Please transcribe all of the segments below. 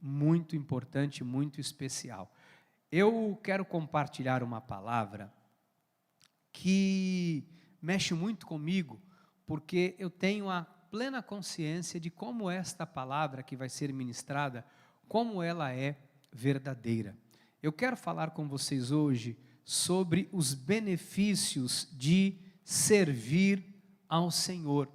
muito importante, muito especial. Eu quero compartilhar uma palavra que mexe muito comigo, porque eu tenho a plena consciência de como esta palavra que vai ser ministrada, como ela é verdadeira. Eu quero falar com vocês hoje sobre os benefícios de servir ao Senhor.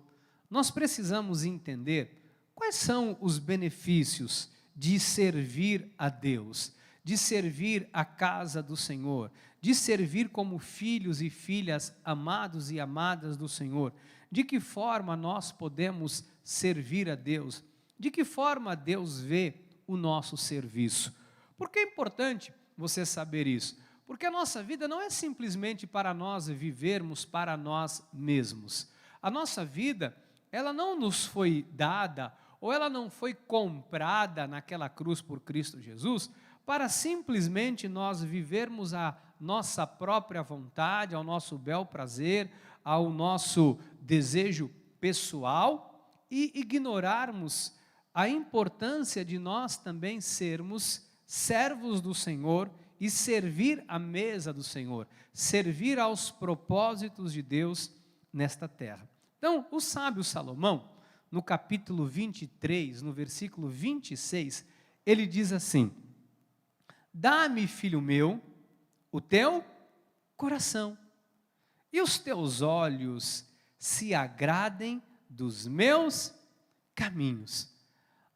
Nós precisamos entender quais são os benefícios de servir a Deus, de servir a casa do Senhor, de servir como filhos e filhas amados e amadas do Senhor. De que forma nós podemos servir a Deus? De que forma Deus vê o nosso serviço? Por que é importante você saber isso? Porque a nossa vida não é simplesmente para nós vivermos para nós mesmos. A nossa vida, ela não nos foi dada, ou ela não foi comprada naquela cruz por Cristo Jesus, para simplesmente nós vivermos a nossa própria vontade, ao nosso bel prazer, ao nosso desejo pessoal e ignorarmos a importância de nós também sermos servos do Senhor e servir à mesa do Senhor, servir aos propósitos de Deus nesta terra. Então, o sábio Salomão, no capítulo 23, no versículo 26, ele diz assim: dá-me, filho meu, o teu coração, e os teus olhos se agradem dos meus caminhos.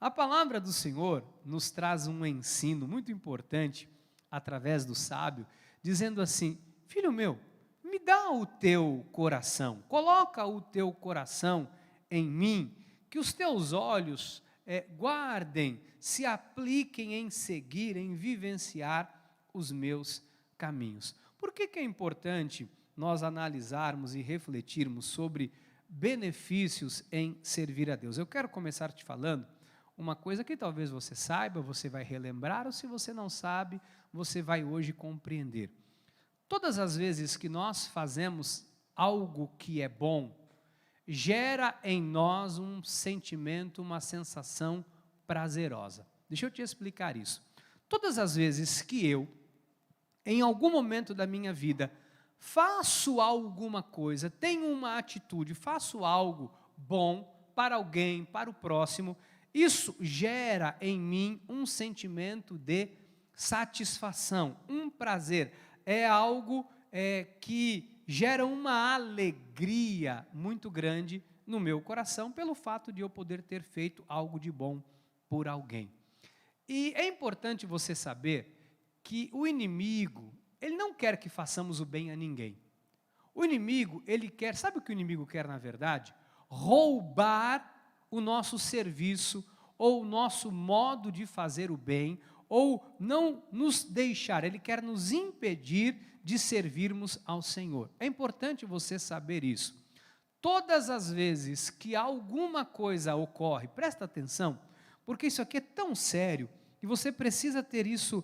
A palavra do Senhor nos traz um ensino muito importante, através do sábio, dizendo assim: filho meu, me dá o teu coração, coloca o teu coração em mim, que os teus olhos guardem, se apliquem em seguir, em vivenciar os meus caminhos. Por que é importante nós analisarmos e refletirmos sobre benefícios em servir a Deus? Eu quero começar te falando uma coisa que talvez você saiba, você vai relembrar, ou se você não sabe, você vai hoje compreender. Todas as vezes que nós fazemos algo que é bom, gera em nós um sentimento, uma sensação prazerosa. Deixa eu te explicar isso. Todas as vezes que eu, em algum momento da minha vida, faço alguma coisa, tenho uma atitude, faço algo bom para alguém, para o próximo, isso gera em mim um sentimento de satisfação, um prazer. É algo que gera uma alegria muito grande no meu coração, pelo fato de eu poder ter feito algo de bom por alguém. E é importante você saber que o inimigo, ele não quer que façamos o bem a ninguém. O inimigo, ele quer, sabe o que o inimigo quer na verdade? Roubar o nosso serviço, ou o nosso modo de fazer o bem, ou não nos deixar, ele quer nos impedir de servirmos ao Senhor. É importante você saber isso. Todas as vezes que alguma coisa ocorre, presta atenção, porque isso aqui é tão sério, e você precisa ter isso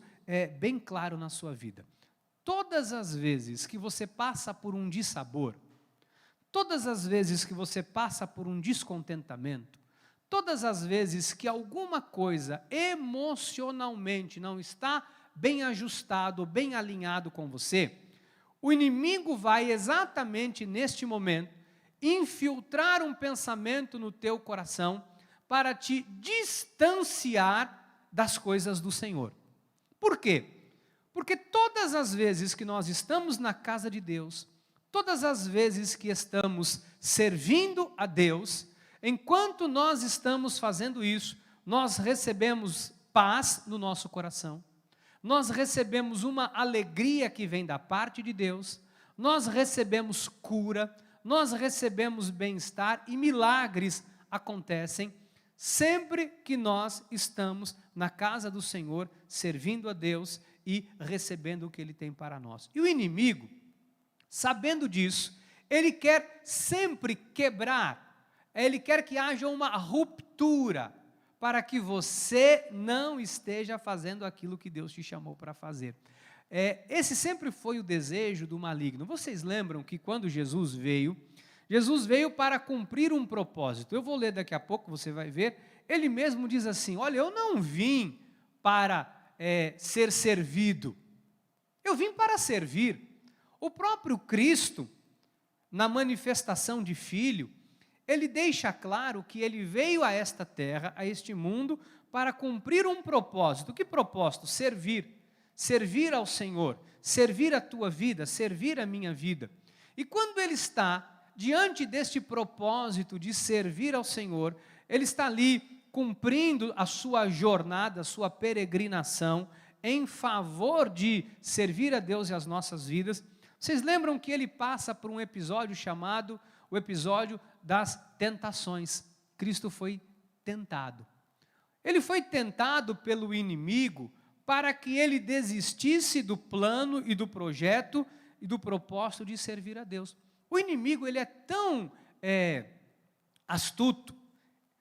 bem claro na sua vida. Todas as vezes que você passa por um dissabor, todas as vezes que você passa por um descontentamento, todas as vezes que alguma coisa emocionalmente não está bem ajustado, bem alinhado com você, o inimigo vai exatamente neste momento infiltrar um pensamento no teu coração para te distanciar das coisas do Senhor. Por quê? Porque todas as vezes que nós estamos na casa de Deus, todas as vezes que estamos servindo a Deus, enquanto nós estamos fazendo isso, nós recebemos paz no nosso coração, nós recebemos uma alegria que vem da parte de Deus, nós recebemos cura, nós recebemos bem-estar e milagres acontecem sempre que nós estamos na casa do Senhor, servindo a Deus e recebendo o que Ele tem para nós. E o inimigo, sabendo disso, ele quer sempre quebrar, ele quer que haja uma ruptura, para que você não esteja fazendo aquilo que Deus te chamou para fazer. Esse sempre foi o desejo do maligno. Vocês lembram que quando Jesus veio para cumprir um propósito. Eu vou ler daqui a pouco, você vai ver. Ele mesmo diz assim: olha, eu não vim para ser servido. Eu vim para servir. O próprio Cristo, na manifestação de Filho, ele deixa claro que ele veio a esta terra, a este mundo, para cumprir um propósito. Que propósito? Servir. Servir ao Senhor, servir a tua vida, servir a minha vida. E quando ele está diante deste propósito de servir ao Senhor, ele está ali cumprindo a sua jornada, a sua peregrinação, em favor de servir a Deus e as nossas vidas. Vocês lembram que ele passa por um episódio chamado o episódio das tentações. Cristo foi tentado. Ele foi tentado pelo inimigo para que ele desistisse do plano e do projeto e do propósito de servir a Deus. O inimigo, ele é tão astuto,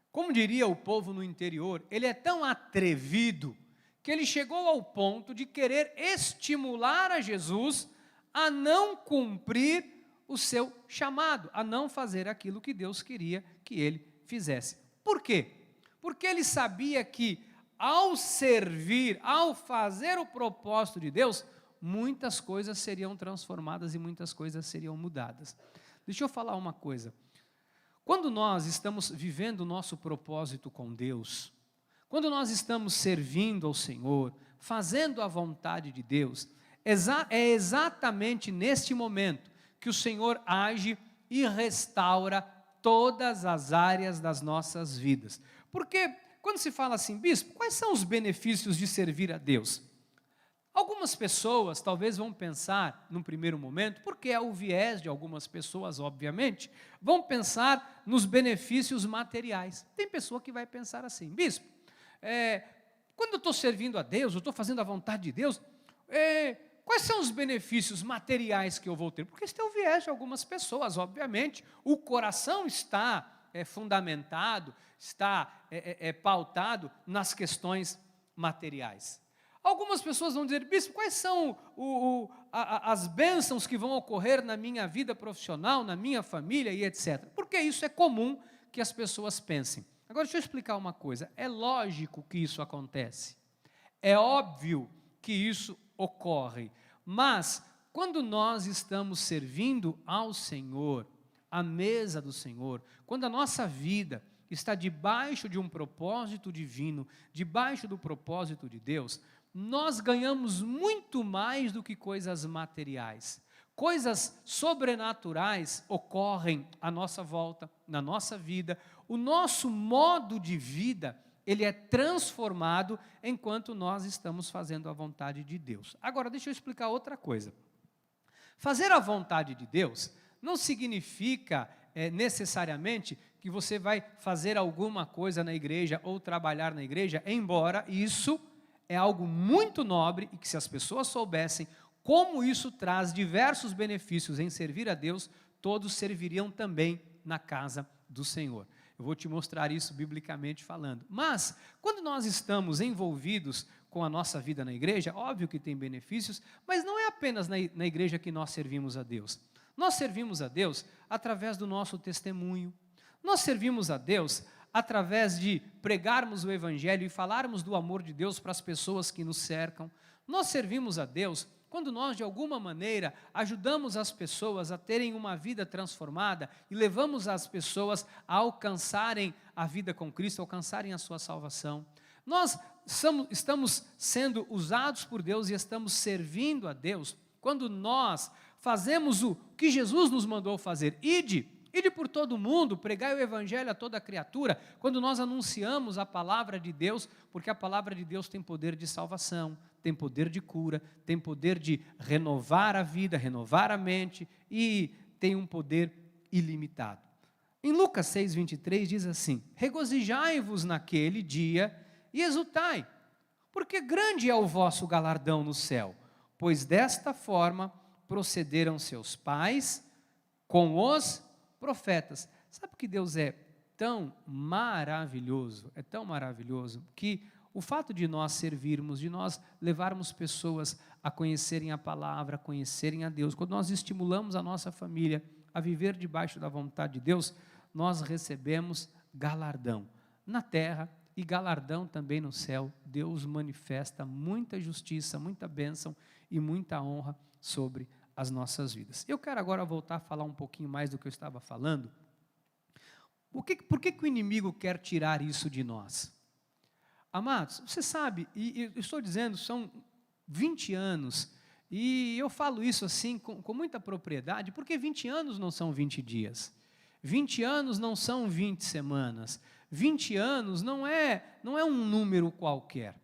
como diria o povo no interior, ele é tão atrevido, que ele chegou ao ponto de querer estimular a Jesus a não cumprir o seu chamado, a não fazer aquilo que Deus queria que ele fizesse. Por quê? Porque ele sabia que ao servir, ao fazer o propósito de Deus, muitas coisas seriam transformadas e muitas coisas seriam mudadas. Deixa eu falar uma coisa. Quando nós estamos vivendo o nosso propósito com Deus, quando nós estamos servindo ao Senhor, fazendo a vontade de Deus, é exatamente neste momento que o Senhor age e restaura todas as áreas das nossas vidas. Porque quando se fala assim, bispo, quais são os benefícios de servir a Deus? Algumas pessoas talvez vão pensar, num primeiro momento, porque é o viés de algumas pessoas, obviamente, vão pensar nos benefícios materiais. Tem pessoa que vai pensar assim, bispo, quando eu estou servindo a Deus, eu estou fazendo a vontade de Deus, quais são os benefícios materiais que eu vou ter? Porque esse é o viés de algumas pessoas, obviamente. O coração está fundamentado, está pautado nas questões materiais. Algumas pessoas vão dizer, bispo, quais são as bênçãos que vão ocorrer na minha vida profissional, na minha família e etc. Porque isso é comum que as pessoas pensem. Agora, deixa eu explicar uma coisa. É lógico que isso acontece. É óbvio que isso ocorre. Mas, quando nós estamos servindo ao Senhor, à mesa do Senhor, quando a nossa vida está debaixo de um propósito divino, debaixo do propósito de Deus, nós ganhamos muito mais do que coisas materiais. Coisas sobrenaturais ocorrem à nossa volta, na nossa vida. O nosso modo de vida, ele é transformado enquanto nós estamos fazendo a vontade de Deus. Agora, deixa eu explicar outra coisa. Fazer a vontade de Deus não significa necessariamente que você vai fazer alguma coisa na igreja ou trabalhar na igreja, embora isso é algo muito nobre e que se as pessoas soubessem como isso traz diversos benefícios em servir a Deus, todos serviriam também na casa do Senhor. Eu vou te mostrar isso biblicamente falando. Mas, quando nós estamos envolvidos com a nossa vida na igreja, óbvio que tem benefícios, mas não é apenas na igreja que nós servimos a Deus. Nós servimos a Deus através do nosso testemunho. Nós servimos a Deus através de pregarmos o Evangelho e falarmos do amor de Deus para as pessoas que nos cercam. Nós servimos a Deus quando nós, de alguma maneira, ajudamos as pessoas a terem uma vida transformada e levamos as pessoas a alcançarem a vida com Cristo, a alcançarem a sua salvação. Nós estamos sendo usados por Deus e estamos servindo a Deus quando nós fazemos o que Jesus nos mandou fazer. Ide por todo o mundo, pregai o Evangelho a toda criatura, quando nós anunciamos a palavra de Deus, porque a palavra de Deus tem poder de salvação, tem poder de cura, tem poder de renovar a vida, renovar a mente e tem um poder ilimitado. Em Lucas 6:23 diz assim, regozijai-vos naquele dia e exultai, porque grande é o vosso galardão no céu, pois desta forma procederam seus pais com os profetas. Sabe que Deus é tão maravilhoso, que o fato de nós servirmos, de nós levarmos pessoas a conhecerem a palavra, a conhecerem a Deus, quando nós estimulamos a nossa família a viver debaixo da vontade de Deus, nós recebemos galardão, na terra e galardão também no céu. Deus manifesta muita justiça, muita bênção e muita honra sobre as nossas vidas. Eu quero agora voltar a falar um pouquinho mais do que eu estava falando. Por que o inimigo quer tirar isso de nós? Amados, você sabe, e eu estou dizendo, são 20 anos, e eu falo isso assim com muita propriedade, porque 20 anos não são 20 dias, 20 anos não são 20 semanas, 20 anos não é um número qualquer.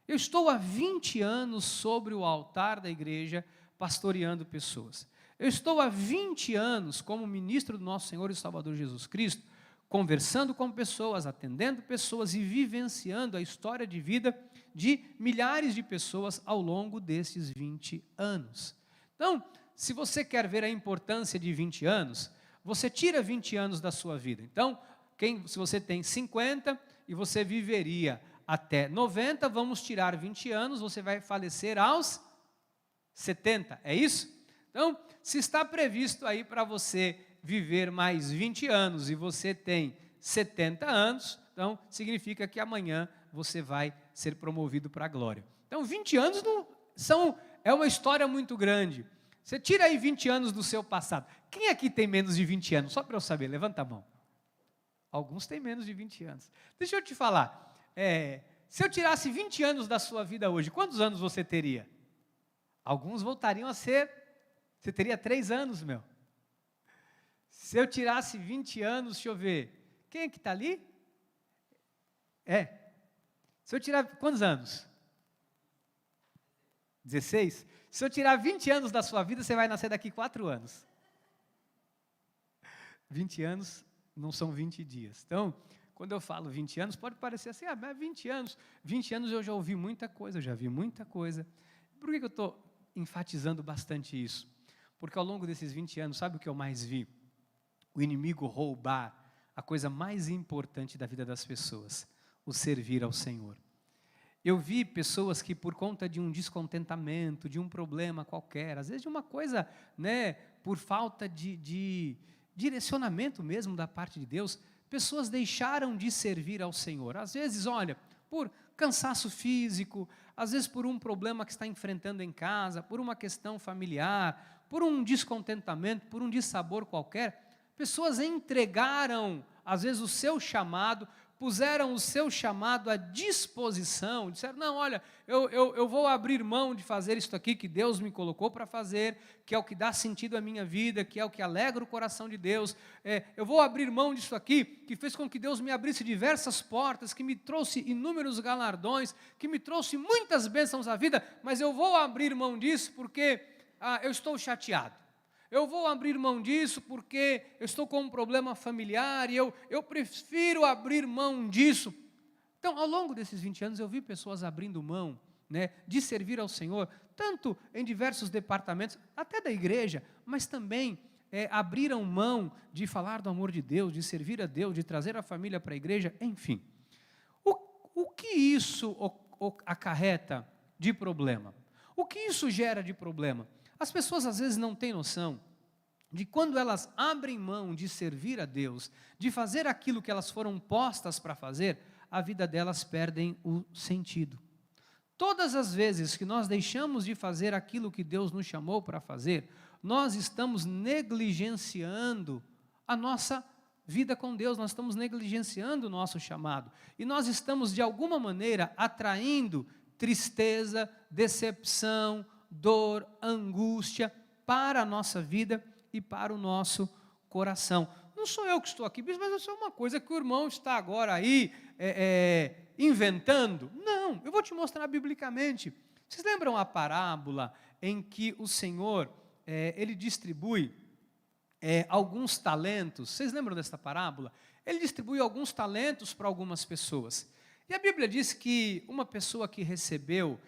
Eu estou há 20 anos sobre o altar da igreja, pastoreando pessoas. Eu estou há 20 anos como ministro do nosso Senhor e Salvador Jesus Cristo, conversando com pessoas, atendendo pessoas e vivenciando a história de vida de milhares de pessoas ao longo desses 20 anos. Então, se você quer ver a importância de 20 anos, você tira 20 anos da sua vida. Então, se você tem 50 e você viveria até 90, vamos tirar 20 anos, você vai falecer aos 70, é isso? Então, se está previsto aí para você viver mais 20 anos e você tem 70 anos, então significa que amanhã você vai ser promovido para a glória. Então 20 anos é uma história muito grande. Você tira aí 20 anos do seu passado. Quem aqui tem menos de 20 anos? Só para eu saber, levanta a mão. Alguns têm menos de 20 anos. Deixa eu te falar, se eu tirasse 20 anos da sua vida hoje, quantos anos você teria? Alguns voltariam a ser, você teria 3 anos, meu. Se eu tirasse 20 anos, deixa eu ver, quem é que está ali? Se eu tirar, quantos anos? 16? Se eu tirar 20 anos da sua vida, você vai nascer daqui 4 anos. 20 anos não são 20 dias. Então, quando eu falo 20 anos, pode parecer assim, mas 20 anos. 20 anos eu já ouvi muita coisa, já vi muita coisa. Por que eu estou enfatizando bastante isso? Porque ao longo desses 20 anos, sabe o que eu mais vi? O inimigo roubar a coisa mais importante da vida das pessoas, o servir ao Senhor. Eu vi pessoas que por conta de um descontentamento, de um problema qualquer, às vezes de uma coisa, por falta de direcionamento mesmo da parte de Deus, pessoas deixaram de servir ao Senhor. Às vezes, olha, por cansaço físico, às vezes por um problema que está enfrentando em casa, por uma questão familiar, por um descontentamento, por um dissabor qualquer, pessoas entregaram, às vezes, o seu chamado, puseram o seu chamado à disposição, disseram, não, olha, eu vou abrir mão de fazer isso aqui que Deus me colocou para fazer, que é o que dá sentido à minha vida, que é o que alegra o coração de Deus, eu vou abrir mão disso aqui, que fez com que Deus me abrisse diversas portas, que me trouxe inúmeros galardões, que me trouxe muitas bênçãos à vida, mas eu vou abrir mão disso porque eu estou chateado. Eu vou abrir mão disso porque eu estou com um problema familiar e eu prefiro abrir mão disso. Então, ao longo desses 20 anos, eu vi pessoas abrindo mão, de servir ao Senhor, tanto em diversos departamentos, até da igreja, mas também abriram mão de falar do amor de Deus, de servir a Deus, de trazer a família para a igreja, enfim. O que isso acarreta de problema? O que isso gera de problema? As pessoas às vezes não têm noção de quando elas abrem mão de servir a Deus, de fazer aquilo que elas foram postas para fazer, a vida delas perdem o sentido. Todas as vezes que nós deixamos de fazer aquilo que Deus nos chamou para fazer, nós estamos negligenciando a nossa vida com Deus, nós estamos negligenciando o nosso chamado, e nós estamos de alguma maneira atraindo tristeza, decepção, dor, angústia para a nossa vida e para o nosso coração. Não sou eu que estou aqui, mas isso é uma coisa que o irmão está agora aí inventando. Não, eu vou te mostrar biblicamente. Vocês lembram a parábola em que o Senhor, ele distribui alguns talentos? Vocês lembram dessa parábola? Ele distribui alguns talentos para algumas pessoas. E a Bíblia diz que uma pessoa que recebeu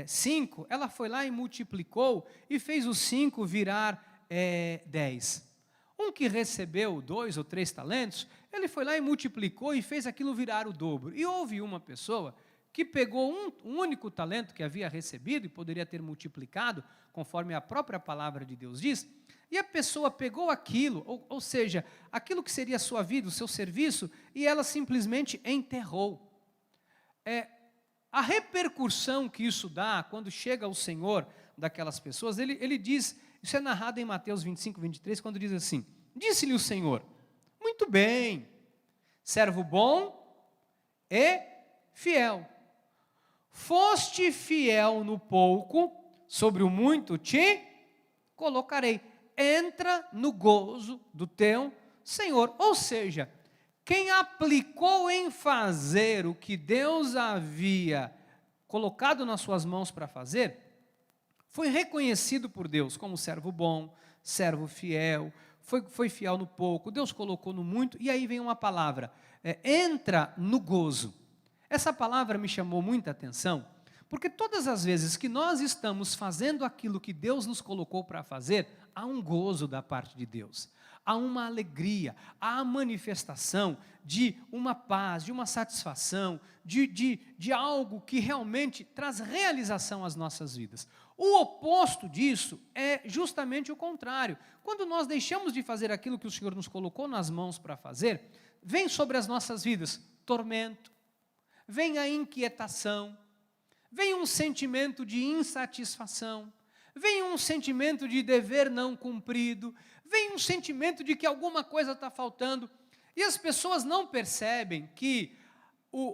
5, ela foi lá e multiplicou e fez os 5 virar 10. Um que recebeu 2 ou 3 talentos, ele foi lá e multiplicou e fez aquilo virar o dobro. E houve uma pessoa que pegou um único talento que havia recebido e poderia ter multiplicado, conforme a própria palavra de Deus diz, e a pessoa pegou aquilo, ou seja, aquilo que seria a sua vida, o seu serviço, e ela simplesmente enterrou. a repercussão que isso dá quando chega ao Senhor daquelas pessoas, ele diz, isso é narrado em Mateus 25, 23, quando diz assim: disse-lhe o Senhor, muito bem, servo bom e fiel. Foste fiel no pouco, sobre o muito te colocarei. Entra no gozo do teu Senhor. Ou seja, quem aplicou em fazer o que Deus havia colocado nas suas mãos para fazer, foi reconhecido por Deus como servo bom, servo fiel, foi fiel no pouco, Deus colocou no muito, e aí vem uma palavra, entra no gozo. Essa palavra me chamou muita atenção, porque todas as vezes que nós estamos fazendo aquilo que Deus nos colocou para fazer, há um gozo da parte de Deus, há uma alegria, há a manifestação de uma paz, de uma satisfação, de algo que realmente traz realização às nossas vidas. O oposto disso é justamente o contrário. Quando nós deixamos de fazer aquilo que o Senhor nos colocou nas mãos para fazer, vem sobre as nossas vidas tormento, vem a inquietação, vem um sentimento de insatisfação, vem um sentimento de dever não cumprido, vem um sentimento de que alguma coisa está faltando, e as pessoas não percebem que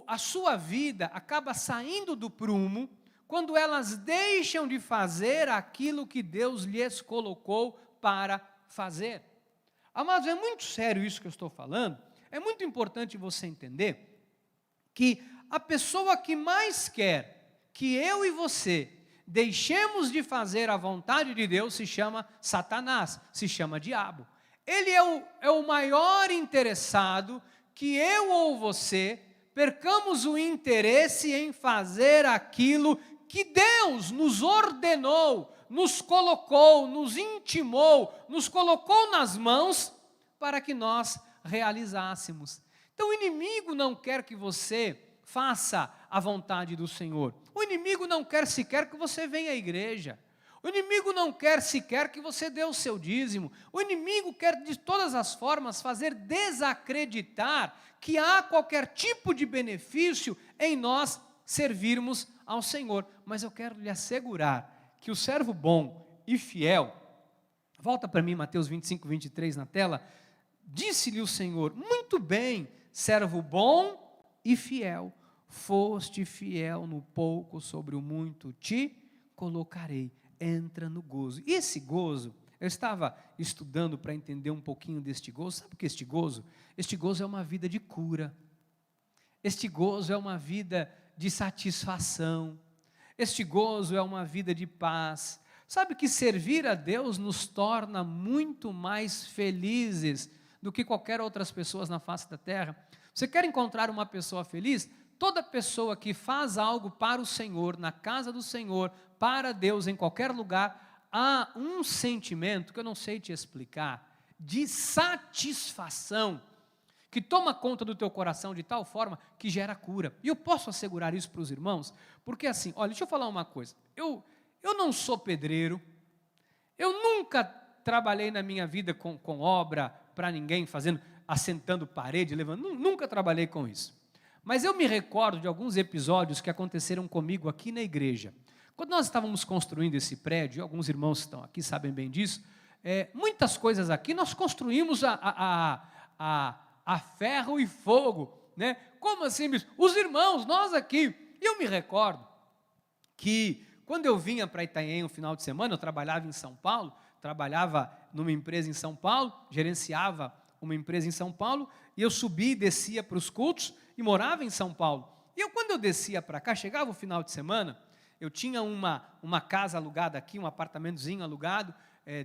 a sua vida acaba saindo do prumo quando elas deixam de fazer aquilo que Deus lhes colocou para fazer. Amados, é muito sério isso que eu estou falando, é muito importante você entender que a pessoa que mais quer que eu e você deixemos de fazer a vontade de Deus se chama Satanás, se chama diabo. Ele é o maior interessado que eu ou você percamos o interesse em fazer aquilo que Deus nos ordenou, nos colocou, nos intimou, nos colocou nas mãos para que nós realizássemos. Então o inimigo não quer que você faça a vontade do Senhor. O inimigo não quer sequer que você venha à igreja. O inimigo não quer sequer que você dê o seu dízimo. O inimigo quer de todas as formas fazer desacreditar que há qualquer tipo de benefício em nós servirmos ao Senhor. Mas eu quero lhe assegurar que o servo bom e fiel, volta para mim Mateus 25, 23 na tela, disse-lhe o Senhor, muito bem, servo bom e fiel, foste fiel no pouco, sobre o muito te colocarei, entra no gozo. E esse gozo, eu estava estudando para entender um pouquinho deste gozo. Sabe o que é este gozo? Este gozo é uma vida de cura, este gozo é uma vida de satisfação, este gozo é uma vida de paz. Sabe que servir a Deus nos torna muito mais felizes do que qualquer outras pessoas na face da terra. Você quer encontrar uma pessoa feliz? Toda pessoa que faz algo para o Senhor, na casa do Senhor, para Deus, em qualquer lugar, há um sentimento, que eu não sei te explicar, de satisfação, que toma conta do teu coração de tal forma que gera cura. E eu posso assegurar isso para os irmãos, porque assim, olha, deixa eu falar uma coisa, eu não sou pedreiro, eu nunca trabalhei na minha vida com obra para ninguém, assentando parede, nunca trabalhei com isso. Mas eu me recordo de alguns episódios que aconteceram comigo aqui na igreja. Quando nós estávamos construindo esse prédio, alguns irmãos que estão aqui sabem bem disso, muitas coisas aqui nós construímos a ferro e fogo, né? Como assim? Os irmãos, nós aqui. E eu me recordo que quando eu vinha para Itanhaém no final de semana, eu trabalhava em São Paulo, trabalhava numa empresa em São Paulo, gerenciava uma empresa em São Paulo, e eu subia e descia para os cultos, e morava em São Paulo. E quando eu descia para cá, chegava o final de semana, eu tinha uma casa alugada aqui, um apartamentozinho alugado,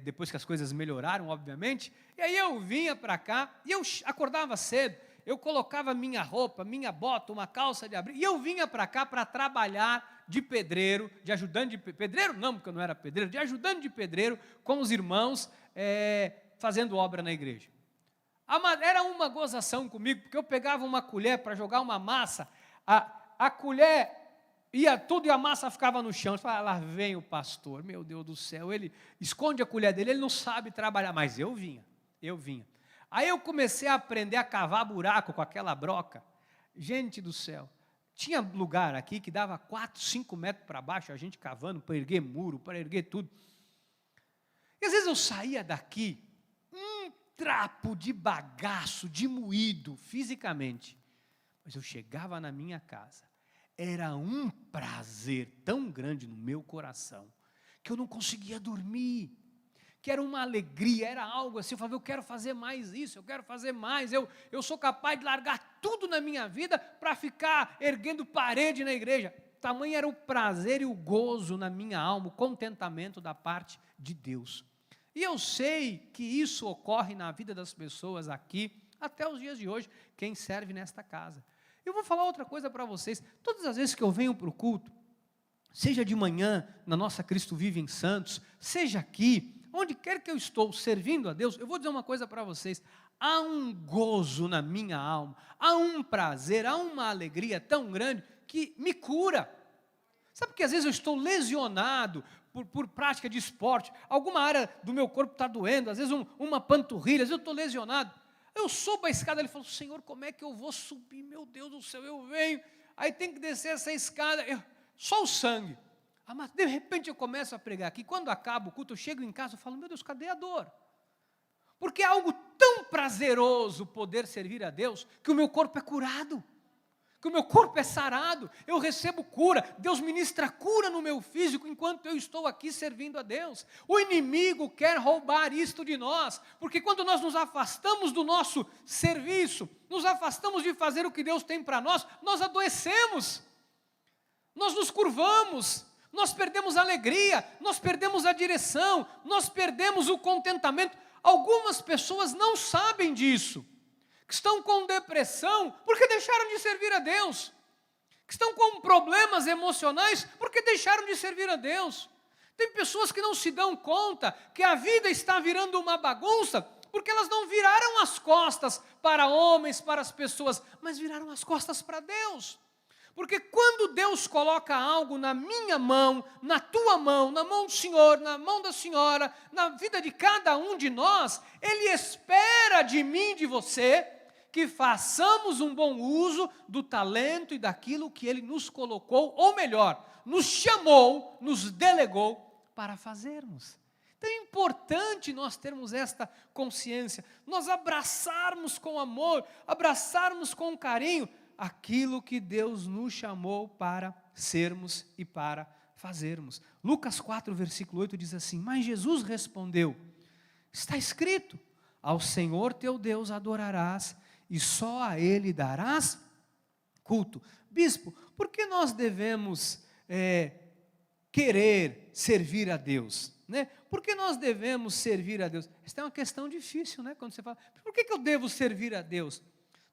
depois que as coisas melhoraram, obviamente, e aí eu vinha para cá, e eu acordava cedo, eu colocava minha roupa, minha bota, uma calça de abrigo, e eu vinha para cá para trabalhar de pedreiro, de ajudante de pedreiro, não, porque eu não era pedreiro, de ajudante de pedreiro, com os irmãos, fazendo obra na igreja. Era uma gozação comigo, porque eu pegava uma colher para jogar uma massa, a colher ia tudo e a massa ficava no chão. Eu falava, lá vem o pastor, meu Deus do céu, ele esconde a colher dele, ele não sabe trabalhar, mas eu vinha. Aí eu comecei a aprender a cavar buraco com aquela broca. Gente do céu, Tinha lugar aqui que dava 4, 5 metros para baixo, a gente cavando para erguer muro, para erguer tudo. E às vezes eu saía daqui, um trapo de bagaço, de moído fisicamente. Mas eu chegava na minha casa, era um prazer tão grande no meu coração, que eu não conseguia dormir, que era uma alegria, era algo assim, eu falava, eu quero fazer mais isso, eu quero fazer mais, eu sou capaz de largar tudo na minha vida para ficar erguendo parede na igreja. Tamanho era o prazer e o gozo na minha alma, o contentamento da parte de Deus. E eu sei que isso ocorre na vida das pessoas aqui, até os dias de hoje, quem serve nesta casa. Eu vou falar outra coisa para vocês, todas as vezes que eu venho para o culto, seja de manhã, na nossa Cristo Vive em Santos, seja aqui, onde quer que eu estou servindo a Deus, eu vou dizer uma coisa para vocês, há um gozo na minha alma, há um prazer, há uma alegria tão grande que me cura. Sabe que às vezes eu estou lesionado por prática de esporte, alguma área do meu corpo está doendo, às vezes uma panturrilha, às vezes eu estou lesionado, eu subo a escada, ele falou, Senhor, como é que eu vou subir, meu Deus do céu, eu venho, aí tem que descer essa escada, só o sangue. Mas de repente eu começo a pregar aqui, quando acaba o culto, eu chego em casa e falo, meu Deus, cadê a dor? Porque é algo tão prazeroso poder servir a Deus, que o meu corpo é curado, que o meu corpo é sarado, eu recebo cura, Deus ministra cura no meu físico, enquanto eu estou aqui servindo a Deus. O inimigo quer roubar isto de nós, porque quando nós nos afastamos do nosso serviço, nos afastamos de fazer o que Deus tem para nós adoecemos, nós nos curvamos, nós perdemos a alegria, nós perdemos a direção, nós perdemos o contentamento. Algumas pessoas não sabem disso, que estão com depressão porque deixaram de servir a Deus, que estão com problemas emocionais porque deixaram de servir a Deus. Tem pessoas que não se dão conta que a vida está virando uma bagunça, porque elas não viraram as costas para homens, para as pessoas, mas viraram as costas para Deus. Porque quando Deus coloca algo na minha mão, na tua mão, na mão do Senhor, na mão da senhora, na vida de cada um de nós, Ele espera de mim e de você que façamos um bom uso do talento e daquilo que Ele nos colocou, ou melhor, nos chamou, nos delegou para fazermos. Então é importante nós termos esta consciência, nós abraçarmos com amor, abraçarmos com carinho, aquilo que Deus nos chamou para sermos e para fazermos. Lucas 4, versículo 8 diz assim, mas Jesus respondeu, está escrito, ao Senhor teu Deus adorarás e só a Ele darás culto. Bispo, por que nós devemos querer servir a Deus? Né? Por que nós devemos servir a Deus? Essa é uma questão difícil, né? Quando você fala, por que eu devo servir a Deus?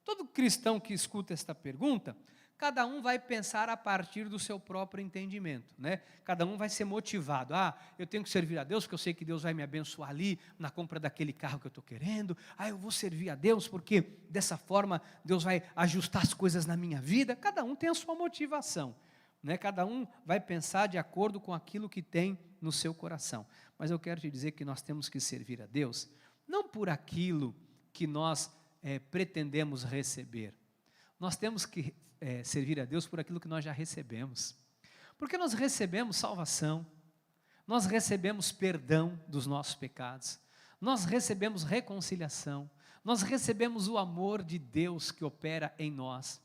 Todo cristão que escuta esta pergunta, cada um vai pensar a partir do seu próprio entendimento, né? Cada um vai ser motivado, eu tenho que servir a Deus porque eu sei que Deus vai me abençoar ali, na compra daquele carro que eu estou querendo, eu vou servir a Deus porque dessa forma Deus vai ajustar as coisas na minha vida. Cada um tem a sua motivação, né? Cada um vai pensar de acordo com aquilo que tem no seu coração, mas eu quero te dizer que nós temos que servir a Deus, não por aquilo que nós pretendemos receber, nós temos que servir a Deus por aquilo que nós já recebemos, porque nós recebemos salvação, nós recebemos perdão dos nossos pecados, nós recebemos reconciliação, nós recebemos o amor de Deus que opera em nós,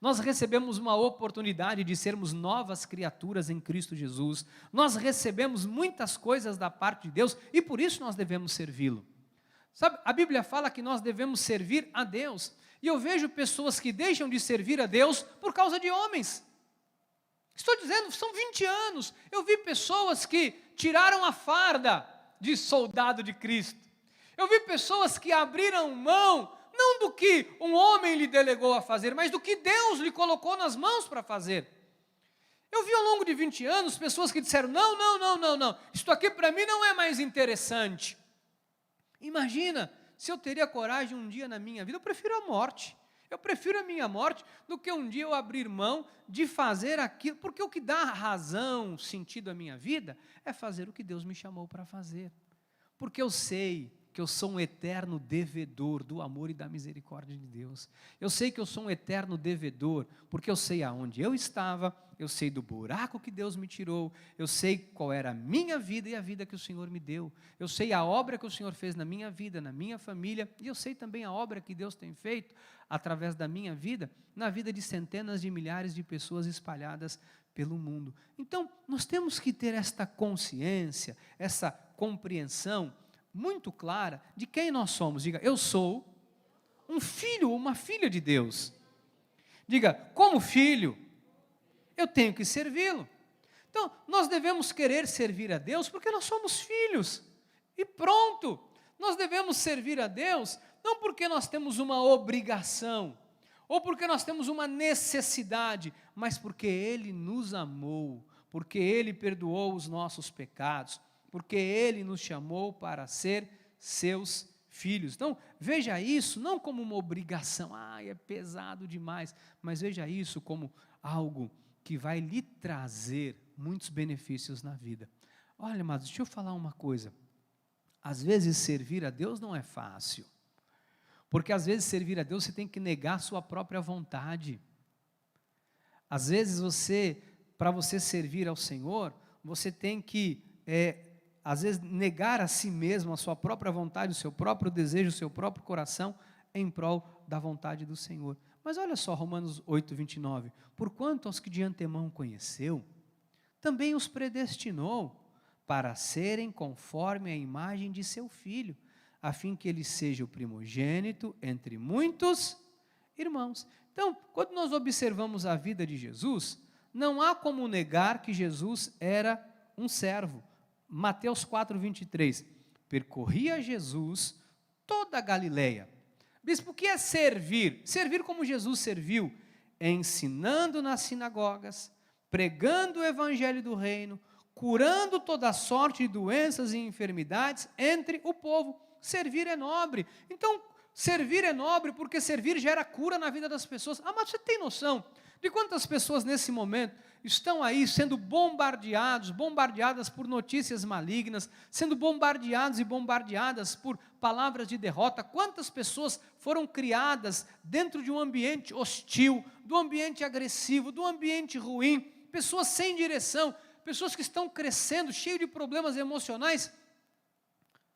nós recebemos uma oportunidade de sermos novas criaturas em Cristo Jesus, nós recebemos muitas coisas da parte de Deus e por isso nós devemos servi-lo. Sabe, a Bíblia fala que nós devemos servir a Deus, e eu vejo pessoas que deixam de servir a Deus por causa de homens. Estou dizendo, são 20 anos, eu vi pessoas que tiraram a farda de soldado de Cristo, eu vi pessoas que abriram mão, não do que um homem lhe delegou a fazer, mas do que Deus lhe colocou nas mãos para fazer. Eu vi ao longo de 20 anos pessoas que disseram, não, isto aqui para mim não é mais interessante. Imagina se eu teria coragem um dia na minha vida, eu prefiro a morte, eu prefiro a minha morte do que um dia eu abrir mão de fazer aquilo, porque o que dá razão, sentido à minha vida, é fazer o que Deus me chamou para fazer, porque eu sei que eu sou um eterno devedor do amor e da misericórdia de Deus. Eu sei que eu sou um eterno devedor, porque eu sei aonde eu estava, eu sei do buraco que Deus me tirou, eu sei qual era a minha vida e a vida que o Senhor me deu. Eu sei a obra que o Senhor fez na minha vida, na minha família, e eu sei também a obra que Deus tem feito através da minha vida, na vida de centenas de milhares de pessoas espalhadas pelo mundo. Então, nós temos que ter esta consciência, essa compreensão muito clara de quem nós somos. Diga, eu sou um filho, uma filha de Deus. Diga, como filho, eu tenho que servi-lo. Então, nós devemos querer servir a Deus porque nós somos filhos. E pronto, nós devemos servir a Deus não porque nós temos uma obrigação, ou porque nós temos uma necessidade, mas porque Ele nos amou, porque Ele perdoou os nossos pecados, porque Ele nos chamou para ser seus filhos. Então, veja isso não como uma obrigação, é pesado demais, mas veja isso como algo que vai lhe trazer muitos benefícios na vida. Olha, amados, deixa eu falar uma coisa. Às vezes servir a Deus não é fácil, porque às vezes servir a Deus você tem que negar a sua própria vontade. Às vezes para você servir ao Senhor, você tem que, às vezes, negar a si mesmo, a sua própria vontade, o seu próprio desejo, o seu próprio coração, em prol da vontade do Senhor. Mas olha só, Romanos 8, 29. Porquanto aos que de antemão conheceu, também os predestinou para serem conforme a imagem de seu Filho, a fim que ele seja o primogênito entre muitos irmãos. Então, quando nós observamos a vida de Jesus, não há como negar que Jesus era um servo. Mateus 4, 23. Percorria Jesus toda a Galileia. Bispo, o que é servir? Servir como Jesus serviu, ensinando nas sinagogas, pregando o evangelho do reino, curando toda sorte de doenças e enfermidades entre o povo. Servir é nobre. Então, servir é nobre porque servir gera cura na vida das pessoas. Mas você tem noção de quantas pessoas nesse momento estão aí sendo bombardeadas por notícias malignas, sendo bombardeados e bombardeadas por palavras de derrota? Quantas pessoas foram criadas dentro de um ambiente hostil, do ambiente agressivo, do ambiente ruim, pessoas sem direção, pessoas que estão crescendo, cheias de problemas emocionais,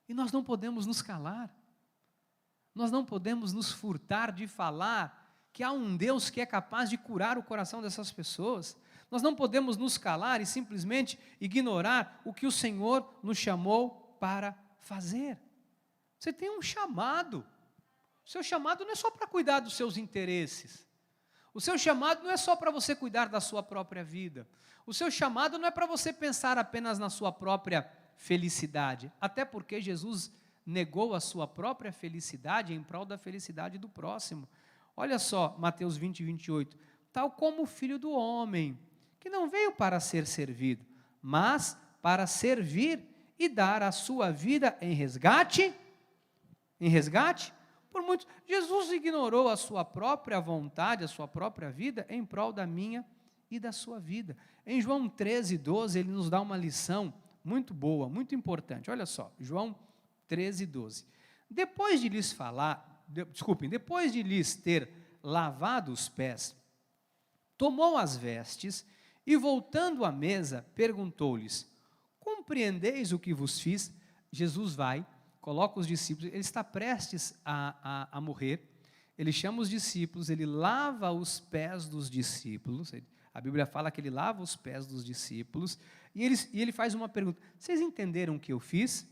e nós não podemos nos calar, nós não podemos nos furtar de falar que há um Deus que é capaz de curar o coração dessas pessoas. Nós não podemos nos calar e simplesmente ignorar o que o Senhor nos chamou para fazer. Você tem um chamado. O seu chamado não é só para cuidar dos seus interesses. O seu chamado não é só para você cuidar da sua própria vida. O seu chamado não é para você pensar apenas na sua própria felicidade. Até porque Jesus negou a sua própria felicidade em prol da felicidade do próximo. Olha só, Mateus 20, 28. Tal como o Filho do Homem, que não veio para ser servido, mas para servir e dar a sua vida em resgate por muitos. Jesus ignorou a sua própria vontade, a sua própria vida, em prol da minha e da sua vida. Em João 13, 12, ele nos dá uma lição muito boa, muito importante. Olha só, João 13, 12. Depois de lhes ter lavado os pés, tomou as vestes e, voltando à mesa, perguntou-lhes: compreendeis o que vos fiz? Jesus vai, coloca os discípulos, ele está prestes a morrer, ele chama os discípulos, ele lava os pés dos discípulos, a Bíblia fala que ele lava os pés dos discípulos, e ele faz uma pergunta: vocês entenderam o que eu fiz?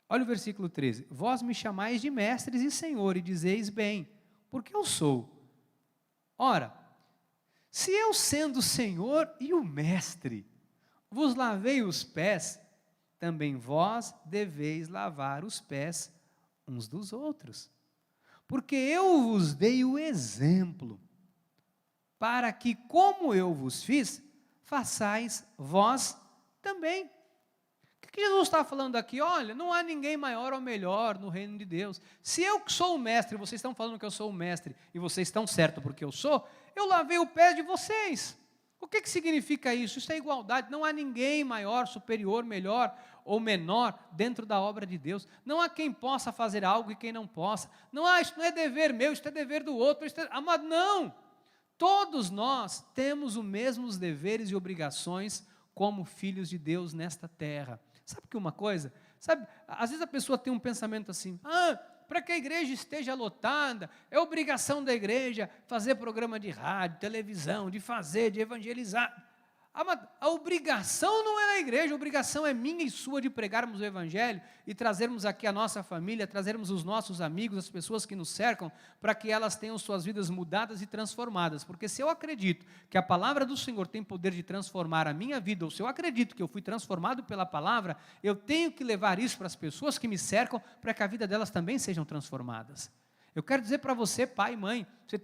Olha o versículo 13, vós me chamais de mestres e senhor, e dizeis bem, porque eu sou. Ora, se eu sendo o Senhor e o mestre, vos lavei os pés, também vós deveis lavar os pés uns dos outros. Porque eu vos dei o exemplo, para que, como eu vos fiz, façais vós também. O que Jesus está falando aqui? Olha, não há ninguém maior ou melhor no reino de Deus. Se eu que sou o mestre, vocês estão falando que eu sou o mestre, e vocês estão certos porque eu sou, eu lavei o pé de vocês. O que significa isso? Isso é igualdade. Não há ninguém maior, superior, melhor ou menor dentro da obra de Deus. Não há quem possa fazer algo e quem não possa. Não há, isso não é dever meu, isso é dever do outro. Amado, não. Todos nós temos os mesmos deveres e obrigações como filhos de Deus nesta terra. Sabe que uma coisa? Sabe, às vezes a pessoa tem um pensamento assim, para que a igreja esteja lotada, é obrigação da igreja fazer programa de rádio, televisão, de evangelizar. A obrigação não é da igreja, a obrigação é minha e sua de pregarmos o evangelho e trazermos aqui a nossa família, trazermos os nossos amigos, as pessoas que nos cercam, para que elas tenham suas vidas mudadas e transformadas. Porque se eu acredito que a palavra do Senhor tem poder de transformar a minha vida, ou se eu acredito que eu fui transformado pela palavra, eu tenho que levar isso para as pessoas que me cercam, para que a vida delas também sejam transformadas. Eu quero dizer para você, pai e mãe, você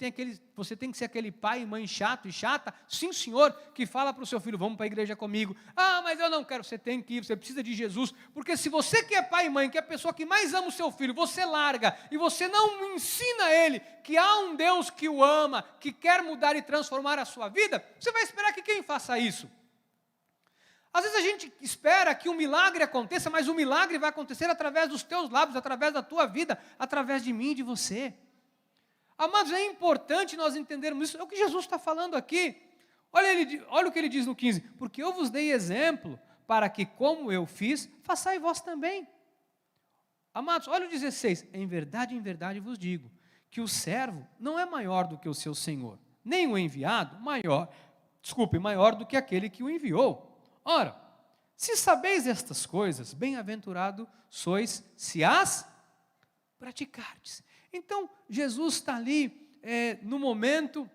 tem que ser aquele pai e mãe chato e chata, sim senhor, que fala para o seu filho, vamos para a igreja comigo. Mas eu não quero, você tem que ir, você precisa de Jesus, porque se você que é pai e mãe, que é a pessoa que mais ama o seu filho, você larga e você não ensina a ele que há um Deus que o ama, que quer mudar e transformar a sua vida, você vai esperar que quem faça isso? Às vezes a gente espera que um milagre aconteça, mas o milagre vai acontecer através dos teus lábios, através da tua vida, através de mim e de você. Amados, é importante nós entendermos isso, é o que Jesus está falando aqui. Olha o que ele diz no 15, porque eu vos dei exemplo, para que como eu fiz, façai vós também. Amados, olha o 16, em verdade vos digo, que o servo não é maior do que o seu senhor, nem o enviado maior do que aquele que o enviou. Ora, se sabeis estas coisas, bem-aventurado sois se as praticardes. Então, Jesus está ali no momento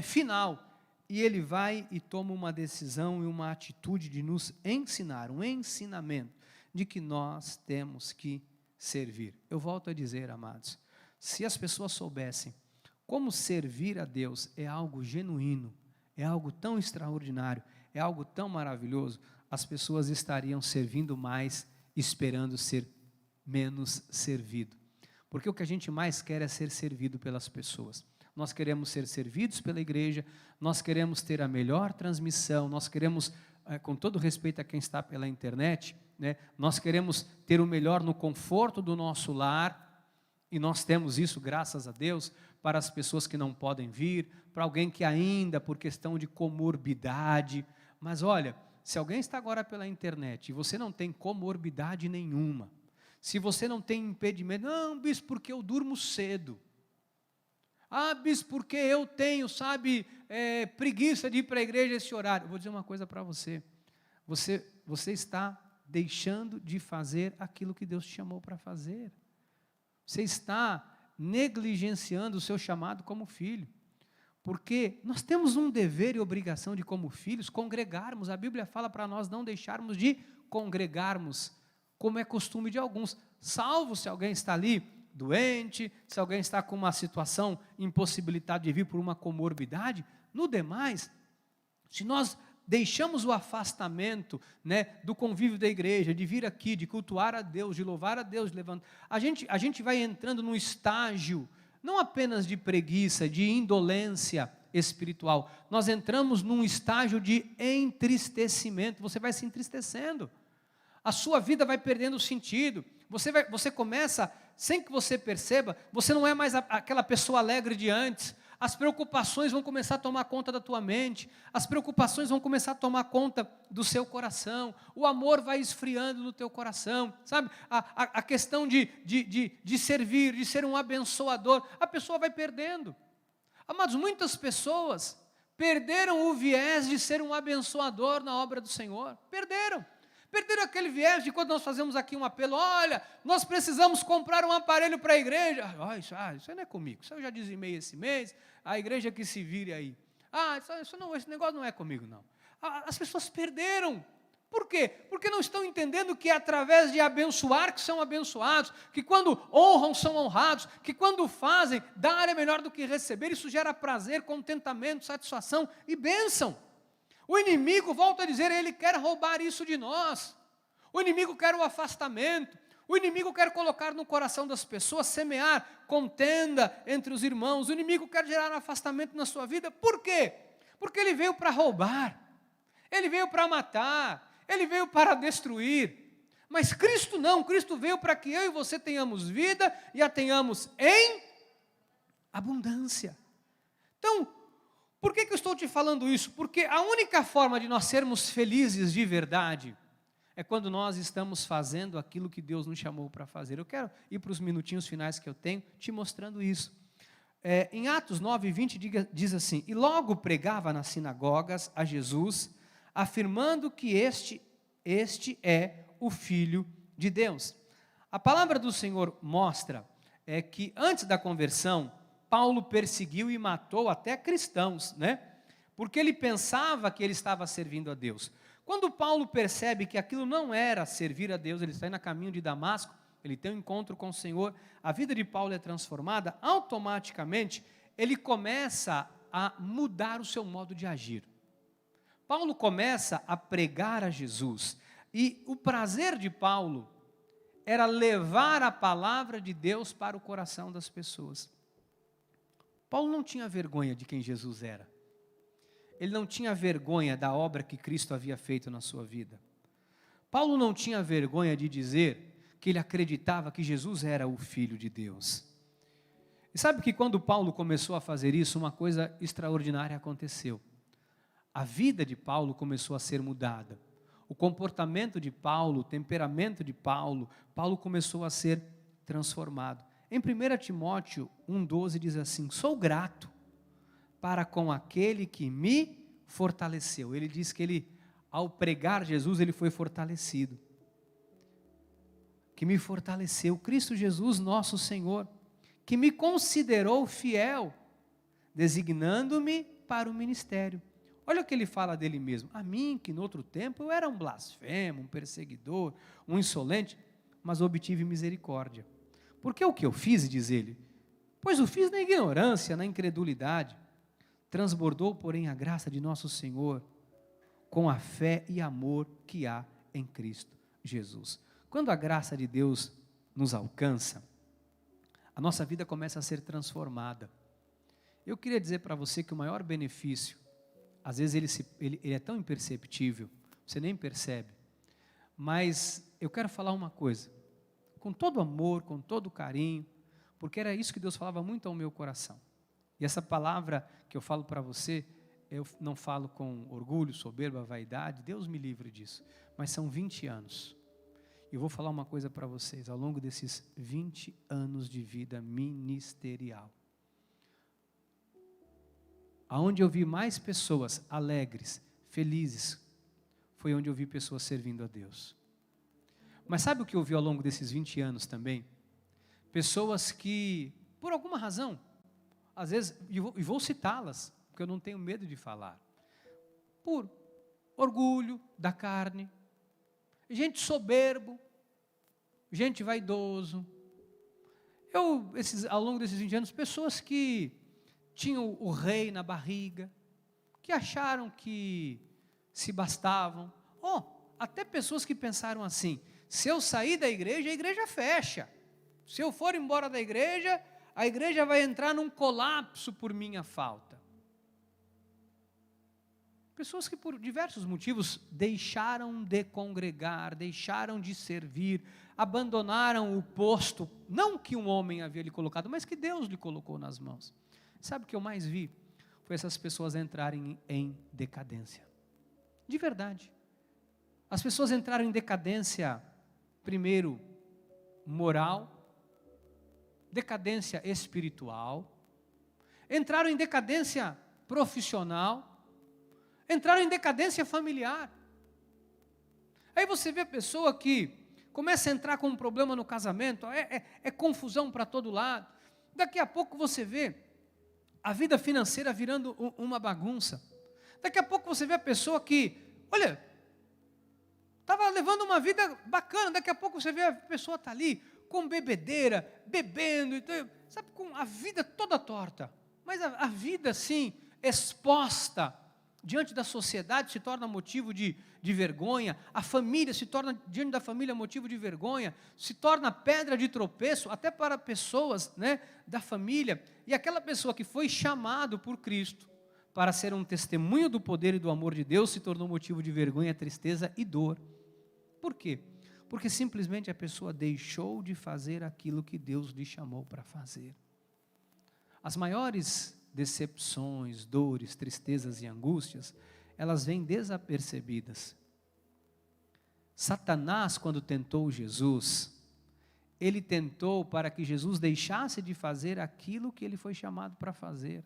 final, e ele vai e toma uma decisão e uma atitude de nos ensinar, um ensinamento de que nós temos que servir. Eu volto a dizer, amados, se as pessoas soubessem como servir a Deus é algo genuíno, é algo tão extraordinário, é algo tão maravilhoso, as pessoas estariam servindo mais, esperando ser menos servido. Porque o que a gente mais quer é ser servido pelas pessoas. Nós queremos ser servidos pela igreja, nós queremos ter a melhor transmissão, nós queremos, com todo respeito a quem está pela internet, nós queremos ter o melhor no conforto do nosso lar, e nós temos isso, graças a Deus, para as pessoas que não podem vir, para alguém que ainda, por questão de comorbidade. Mas olha, se alguém está agora pela internet e você não tem comorbidade nenhuma, se você não tem impedimento, não, bispo, porque eu durmo cedo. Bispo, porque eu tenho, preguiça de ir para a igreja esse horário. Eu vou dizer uma coisa para você. Você está deixando de fazer aquilo que Deus te chamou para fazer. Você está negligenciando o seu chamado como filho. Porque nós temos um dever e obrigação de, como filhos, congregarmos. A Bíblia fala para nós não deixarmos de congregarmos, como é costume de alguns, salvo se alguém está ali doente, se alguém está com uma situação impossibilitada de vir por uma comorbidade. No demais, se nós deixamos o afastamento do convívio da igreja, de vir aqui, de cultuar a Deus, de louvar a Deus, de levantar, a gente vai entrando num estágio não apenas de preguiça, de indolência espiritual, nós entramos num estágio de entristecimento, você vai se entristecendo, a sua vida vai perdendo sentido, você começa, sem que você perceba, você não é mais aquela pessoa alegre de antes, as preocupações vão começar a tomar conta da tua mente, as preocupações vão começar a tomar conta do seu coração, o amor vai esfriando no teu coração, sabe? A questão de servir, de ser um abençoador, a pessoa vai perdendo. Amados, muitas pessoas perderam o viés de ser um abençoador na obra do Senhor, perderam aquele viés de quando nós fazemos aqui um apelo, olha, nós precisamos comprar um aparelho para a igreja, isso não é comigo, isso eu já dizimei esse mês, a igreja que se vire aí, esse negócio não é comigo não. As pessoas perderam, por quê? Porque não estão entendendo que é através de abençoar que são abençoados, que quando honram são honrados, que quando fazem, dar é melhor do que receber, isso gera prazer, contentamento, satisfação e bênção. O inimigo, volta a dizer, ele quer roubar isso de nós. O inimigo quer o afastamento. O inimigo quer colocar no coração das pessoas, semear contenda entre os irmãos. O inimigo quer gerar afastamento na sua vida. Por quê? Porque ele veio para roubar, ele veio para matar, ele veio para destruir. Mas Cristo não, Cristo veio para que eu e você tenhamos vida e a tenhamos em abundância. Então, por que eu estou te falando isso? Porque a única forma de nós sermos felizes de verdade é quando nós estamos fazendo aquilo que Deus nos chamou para fazer. Eu quero ir para os minutinhos finais que eu tenho, te mostrando isso. Em Atos 9:20 diz assim: e logo pregava nas sinagogas a Jesus, afirmando que este é o Filho de Deus. A palavra do Senhor mostra que antes da conversão, Paulo perseguiu e matou até cristãos, né? Porque ele pensava que ele estava servindo a Deus. Quando Paulo percebe que aquilo não era servir a Deus, ele está indo a caminho de Damasco, ele tem um encontro com o Senhor, a vida de Paulo é transformada, automaticamente ele começa a mudar o seu modo de agir. Paulo começa a pregar a Jesus, e o prazer de Paulo era levar a palavra de Deus para o coração das pessoas. Paulo não tinha vergonha de quem Jesus era. Ele não tinha vergonha da obra que Cristo havia feito na sua vida. Paulo não tinha vergonha de dizer que ele acreditava que Jesus era o Filho de Deus. E sabe que quando Paulo começou a fazer isso, uma coisa extraordinária aconteceu. A vida de Paulo começou a ser mudada. O comportamento de Paulo, o temperamento de Paulo começou a ser transformado. Em 1 Timóteo 1,12 diz assim: sou grato para com aquele que me fortaleceu. Ele diz que ele, ao pregar Jesus, ele foi fortalecido. Que me fortaleceu, Cristo Jesus, nosso Senhor, que me considerou fiel, designando-me para o ministério. Olha o que ele fala dele mesmo: a mim, que no outro tempo eu era um blasfemo, um perseguidor, um insolente, mas obtive misericórdia. Porque o que eu fiz, diz ele, pois o fiz na ignorância, na incredulidade, transbordou, porém, a graça de nosso Senhor, com a fé e amor que há em Cristo Jesus. Quando a graça de Deus nos alcança, a nossa vida começa a ser transformada. Eu queria dizer para você que o maior benefício, às vezes ele é tão imperceptível, você nem percebe, mas eu quero falar uma coisa, com todo amor, com todo carinho, porque era isso que Deus falava muito ao meu coração. E essa palavra que eu falo para você, eu não falo com orgulho, soberba, vaidade, Deus me livre disso, mas são 20 anos. Eu vou falar uma coisa para vocês, ao longo desses 20 anos de vida ministerial, aonde eu vi mais pessoas alegres, felizes, foi onde eu vi pessoas servindo a Deus. Mas sabe o que eu vi ao longo desses 20 anos também? Pessoas que, por alguma razão, às vezes, e vou citá-las, porque eu não tenho medo de falar, por orgulho da carne, gente soberbo, gente vaidoso. Ao longo desses 20 anos, pessoas que tinham o rei na barriga, que acharam que se bastavam, até pessoas que pensaram assim: se eu sair da igreja, a igreja fecha, se eu for embora da igreja, a igreja vai entrar num colapso por minha falta. Pessoas que por diversos motivos deixaram de congregar, deixaram de servir, abandonaram o posto, não que um homem havia lhe colocado, mas que Deus lhe colocou nas mãos. Sabe o que eu mais vi? Foi essas pessoas entrarem em decadência. De verdade. As pessoas entraram em decadência, primeiro, moral, decadência espiritual, entraram em decadência profissional, entraram em decadência familiar. Aí você vê a pessoa que começa a entrar com um problema no casamento, é confusão para todo lado. Daqui a pouco você vê a vida financeira virando uma bagunça. Daqui a pouco você vê a pessoa que, olha, estava levando uma vida bacana, daqui a pouco você vê a pessoa está ali com bebedeira, bebendo, sabe, com a vida toda torta. Mas a vida, assim, exposta diante da sociedade se torna motivo de vergonha, a família se torna, diante da família, motivo de vergonha, se torna pedra de tropeço, até para pessoas, né, da família. E aquela pessoa que foi chamado por Cristo para ser um testemunho do poder e do amor de Deus, se tornou motivo de vergonha, tristeza e dor. Por quê? Porque simplesmente a pessoa deixou de fazer aquilo que Deus lhe chamou para fazer. As maiores decepções, dores, tristezas e angústias, elas vêm desapercebidas. Satanás, quando tentou Jesus, ele tentou para que Jesus deixasse de fazer aquilo que ele foi chamado para fazer.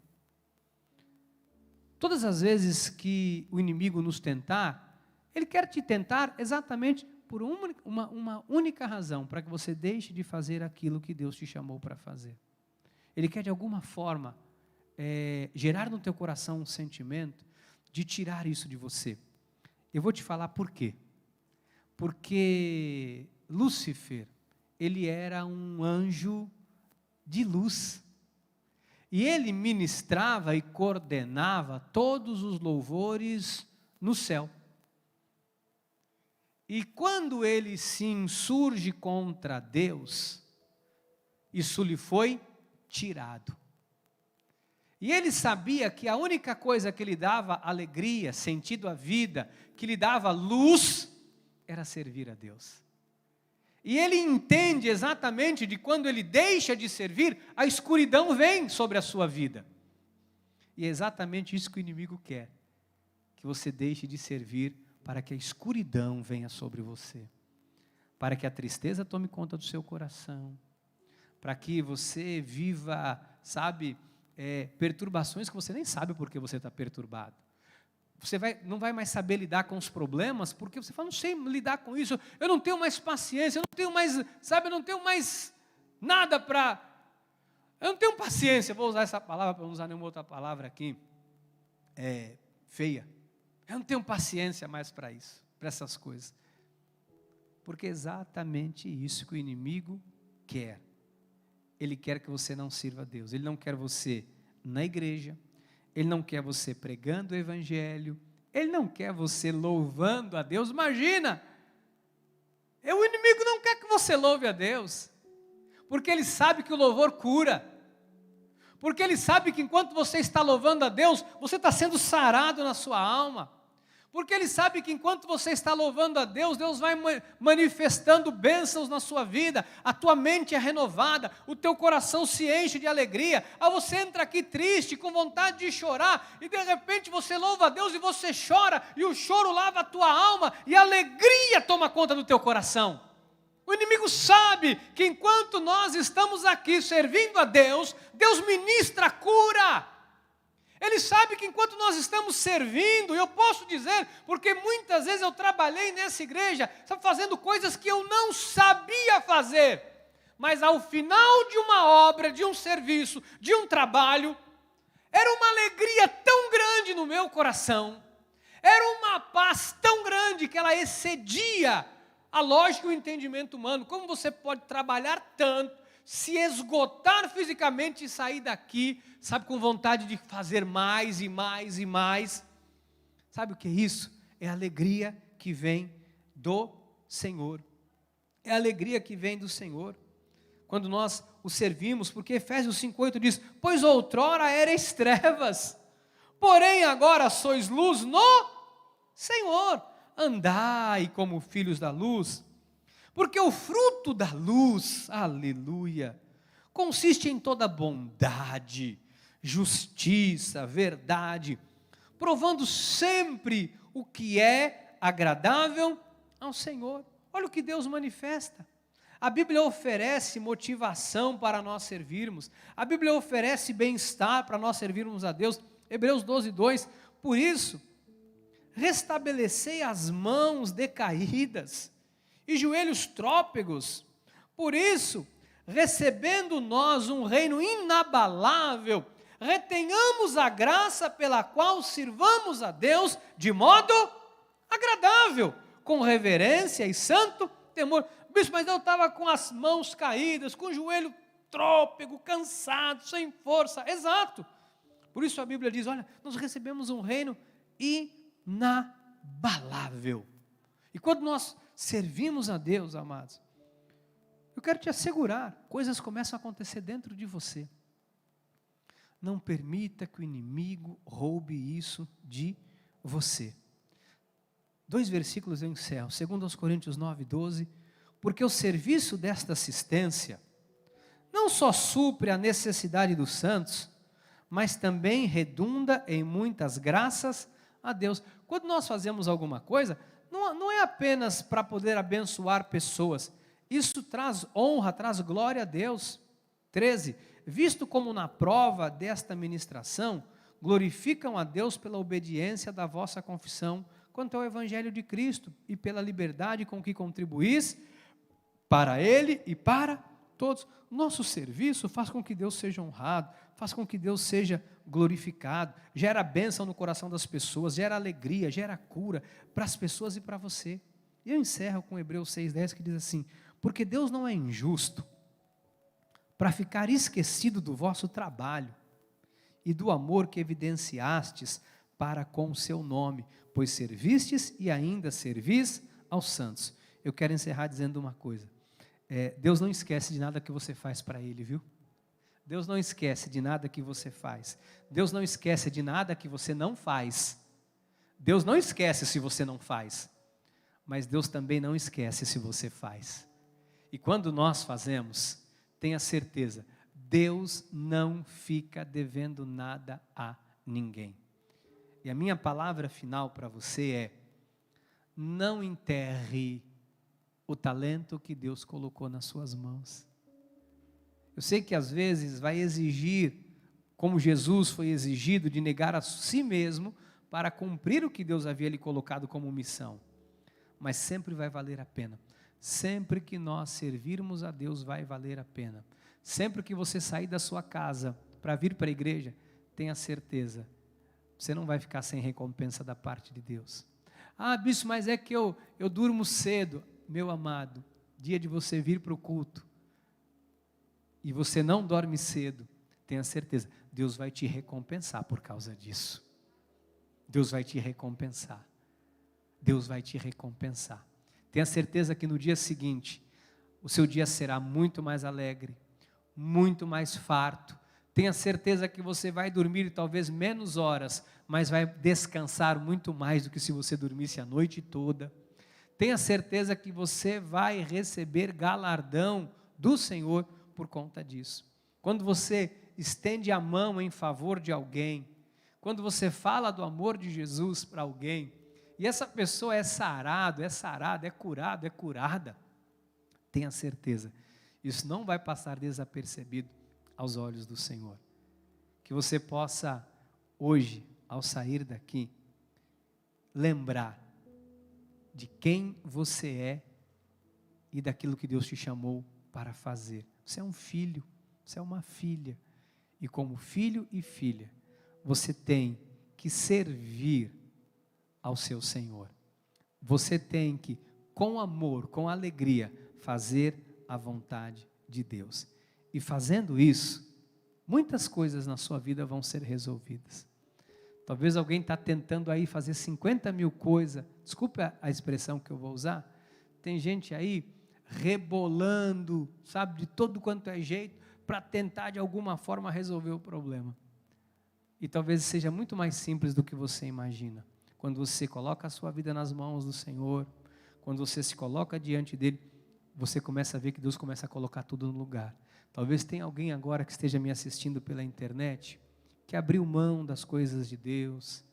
Todas as vezes que o inimigo nos tentar, ele quer te tentar exatamente por uma única razão, para que você deixe de fazer aquilo que Deus te chamou para fazer. Ele quer de alguma forma gerar no teu coração um sentimento de tirar isso de você. Eu vou te falar por quê. Porque Lúcifer, ele era um anjo de luz. E ele ministrava e coordenava todos os louvores no céu. E quando ele se insurge contra Deus, isso lhe foi tirado. E ele sabia que a única coisa que lhe dava alegria, sentido à vida, que lhe dava luz, era servir a Deus. E ele entende exatamente de quando ele deixa de servir, a escuridão vem sobre a sua vida. E é exatamente isso que o inimigo quer, que você deixe de servir para que a escuridão venha sobre você, para que a tristeza tome conta do seu coração, para que você viva, perturbações que você nem sabe por que você está perturbado. Você não vai mais saber lidar com os problemas, porque você fala, não sei lidar com isso, eu não tenho mais paciência, eu não tenho mais, eu não tenho mais nada para... Eu não tenho paciência, vou usar essa palavra para não usar nenhuma outra palavra aqui, feia. Eu não tenho paciência mais para isso, para essas coisas. Porque é exatamente isso que o inimigo quer. Ele quer que você não sirva a Deus, ele não quer você na igreja, ele não quer você pregando o evangelho, ele não quer você louvando a Deus. Imagina, o inimigo não quer que você louve a Deus, porque ele sabe que o louvor cura, porque ele sabe que enquanto você está louvando a Deus, você está sendo sarado na sua alma, porque ele sabe que enquanto você está louvando a Deus, Deus vai manifestando bênçãos na sua vida, a tua mente é renovada, o teu coração se enche de alegria. Você entra aqui triste, com vontade de chorar, e de repente você louva a Deus e você chora, e o choro lava a tua alma, e a alegria toma conta do teu coração. O inimigo sabe que enquanto nós estamos aqui servindo a Deus, Deus ministra cura. Ele sabe que enquanto nós estamos servindo, eu posso dizer, porque muitas vezes eu trabalhei nessa igreja, fazendo coisas que eu não sabia fazer, mas ao final de uma obra, de um serviço, de um trabalho, era uma alegria tão grande no meu coração, era uma paz tão grande que ela excedia a lógica e o entendimento humano. Como você pode trabalhar tanto, se esgotar fisicamente e sair daqui, com vontade de fazer mais e mais e mais. Sabe o que é isso? É a alegria que vem do Senhor. É a alegria que vem do Senhor. Quando nós o servimos, porque Efésios 5,8 diz, pois outrora erais trevas, porém agora sois luz no Senhor. Andai como filhos da luz, porque o fruto da luz, aleluia, consiste em toda bondade, justiça, verdade, provando sempre o que é agradável ao Senhor. Olha o que Deus manifesta. A Bíblia oferece motivação para nós servirmos. A Bíblia oferece bem-estar para nós servirmos a Deus. Hebreus 12:2. Por isso, restabelecei as mãos decaídas e joelhos trôpegos. Por isso, recebendo nós um reino inabalável, retenhamos a graça pela qual sirvamos a Deus de modo agradável, com reverência e santo temor. Bispo, mas eu estava com as mãos caídas, com o joelho trôpego, cansado, sem força. Exato. Por isso a Bíblia diz, olha, nós recebemos um reino inabalável. E quando nós servimos a Deus, amados, eu quero te assegurar, coisas começam a acontecer dentro de você. Não permita que o inimigo roube isso de você. 2 versículos eu encerro. 2 Coríntios 9:12. Porque o serviço desta assistência não só supre a necessidade dos santos, mas também redunda em muitas graças a Deus. Quando nós fazemos alguma coisa, não é apenas para poder abençoar pessoas. Isso traz honra, traz glória a Deus. 13. Visto como na prova desta ministração, glorificam a Deus pela obediência da vossa confissão quanto ao Evangelho de Cristo e pela liberdade com que contribuís para Ele e para todos. Nosso serviço faz com que Deus seja honrado, faz com que Deus seja glorificado, gera bênção no coração das pessoas, gera alegria, gera cura para as pessoas e para você. E eu encerro com Hebreus 6:10 que diz assim: porque Deus não é injusto para ficar esquecido do vosso trabalho e do amor que evidenciastes para com o seu nome, pois servistes e ainda servis aos santos. Eu quero encerrar dizendo uma coisa. Deus não esquece de nada que você faz para Ele, viu? Deus não esquece de nada que você faz. Deus não esquece de nada que você não faz. Deus não esquece se você não faz. Mas Deus também não esquece se você faz. E quando nós fazemos, tenha certeza, Deus não fica devendo nada a ninguém. E a minha palavra final para você é: não enterre o talento que Deus colocou nas suas mãos. Eu sei que às vezes vai exigir, como Jesus foi exigido, de negar a si mesmo para cumprir o que Deus havia lhe colocado como missão. Mas sempre vai valer a pena. Sempre que nós servirmos a Deus vai valer a pena. Sempre que você sair da sua casa para vir para a igreja, tenha certeza, você não vai ficar sem recompensa da parte de Deus. Ah, bispo, mas é que eu durmo cedo. Meu amado, dia de você vir para o culto e você não dorme cedo, tenha certeza, Deus vai te recompensar por causa disso. Deus vai te recompensar. Deus vai te recompensar. Tenha certeza que no dia seguinte, o seu dia será muito mais alegre, muito mais farto. Tenha certeza que você vai dormir talvez menos horas, mas vai descansar muito mais do que se você dormisse a noite toda. Tenha certeza que você vai receber galardão do Senhor por conta disso. Quando você estende a mão em favor de alguém, quando você fala do amor de Jesus para alguém, e essa pessoa é sarada, é curado, é curada, tenha certeza, isso não vai passar desapercebido aos olhos do Senhor. Que você possa hoje, ao sair daqui, lembrar de quem você é e daquilo que Deus te chamou para fazer. Você é um filho, você é uma filha, e como filho e filha, você tem que servir ao seu Senhor. Você tem que, com amor, com alegria, fazer a vontade de Deus. E fazendo isso, muitas coisas na sua vida vão ser resolvidas. Talvez alguém está tentando aí fazer 50 mil coisas, desculpe a expressão que eu vou usar, tem gente aí rebolando, sabe, de todo quanto é jeito, para tentar de alguma forma resolver o problema. E talvez seja muito mais simples do que você imagina. Quando você coloca a sua vida nas mãos do Senhor, quando você se coloca diante dEle, você começa a ver que Deus começa a colocar tudo no lugar. Talvez tenha alguém agora que esteja me assistindo pela internet, que abriu mão das coisas de Deus,